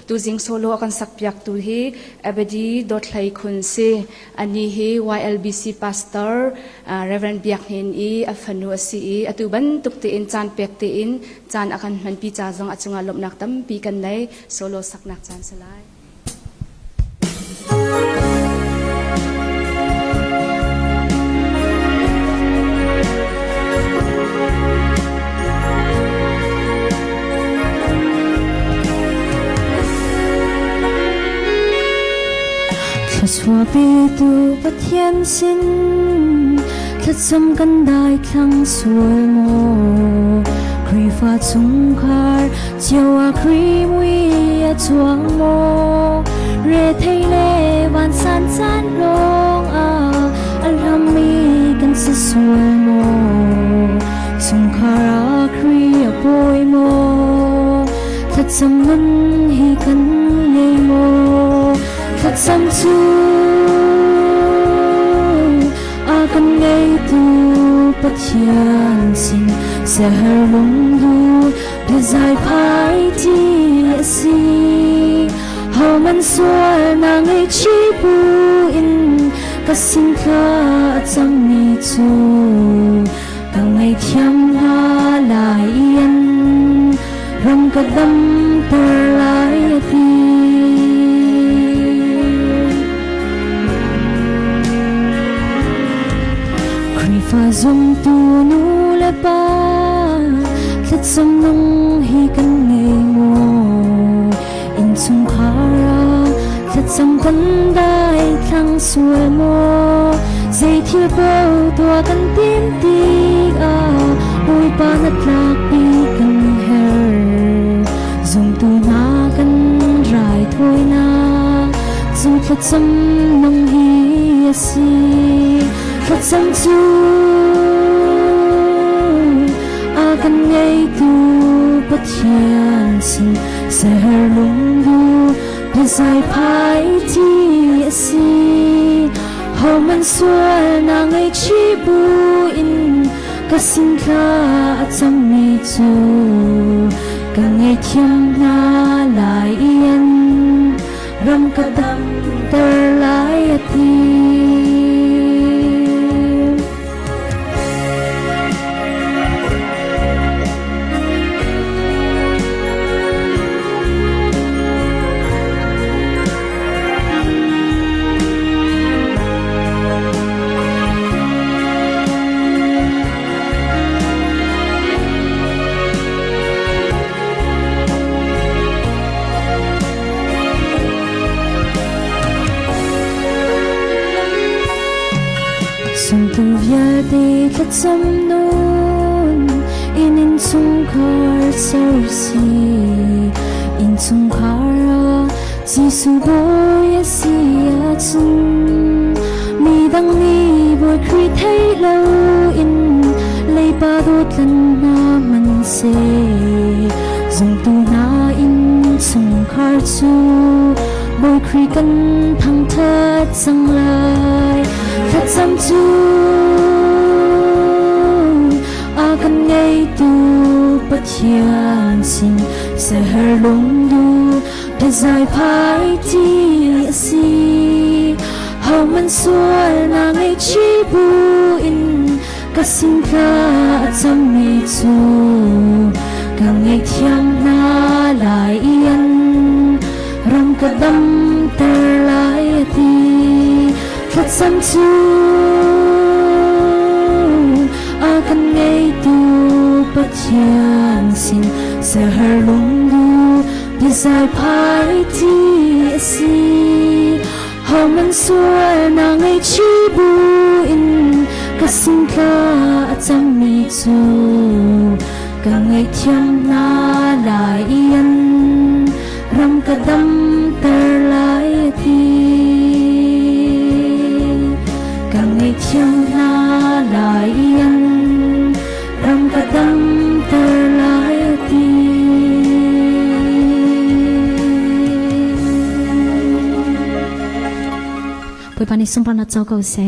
tu jing solo akan sakpiak tu hi abadi dot lai khun si ani hi YLBC pastor Reverend Biak hin I afanu asi I atuban tukti in chan pek ti in chan akan man pi cha jong achunga lopnak tam pi kan nei solo saknak chan salai Chua bi tu bất thiên sinh thật tâm căn đại khang suối mồ kri pha chung khar chiều a kri mui a chuang mồ re thay le van san san long a alham mi kan sa suối mồ chung khar a kri a boy mồ thật tâm ngân hi kan ngây mồ thật tâm chu akan ngay tu pathian sin sa har lung du desai phai ti asi how man suar na ngay chi bu in kasin kha chang ni chu ka ngay thiam ha lai yên ram ka dam tar lai ti pha zum tu nu le pa thật sam nong hi kan ngei mo in chung khara thật sam kan dai thang suai mo dei thil po tua kan tim ti a oi pa na tlak pi kan her zum tu na kan rai thoi na chu thật sam nong hi asi thật sam chu akan ngay tu pathian sin sa har lung du desai phai ti asi how man suar na ngay chi bu in kasin kha acham ni chu ka ngay thiam na lai yên ram ka dam tar lai ati Sung tu via de thật tâm nun in chung khar sar si in chung khara Giêsu boy si a chung mi dang mi boy kri thay lâu in lei pa đốt lần na man se dùng tu na in chung khar chu boy kri kan thang thất sang lai thật tâm chu akan ngay tu pathian sin sa har lung du desai phai ti asi how man suar na ngay chi bu in kasin kha acham mi chu ka ngay thiam na lai yên ram ka dam tar lai ti thật tâm chu akan ngay tu pathian sin sa har lung du desai phai ti asi how man suar na ngay chi bu in kasin kha acham mi chu ka ngay thiam na lai yên ram ka dam tar lai ti ka ngay thiam na lai yên ram ka dam tar lai ti Pui pani sumpah na chau kau se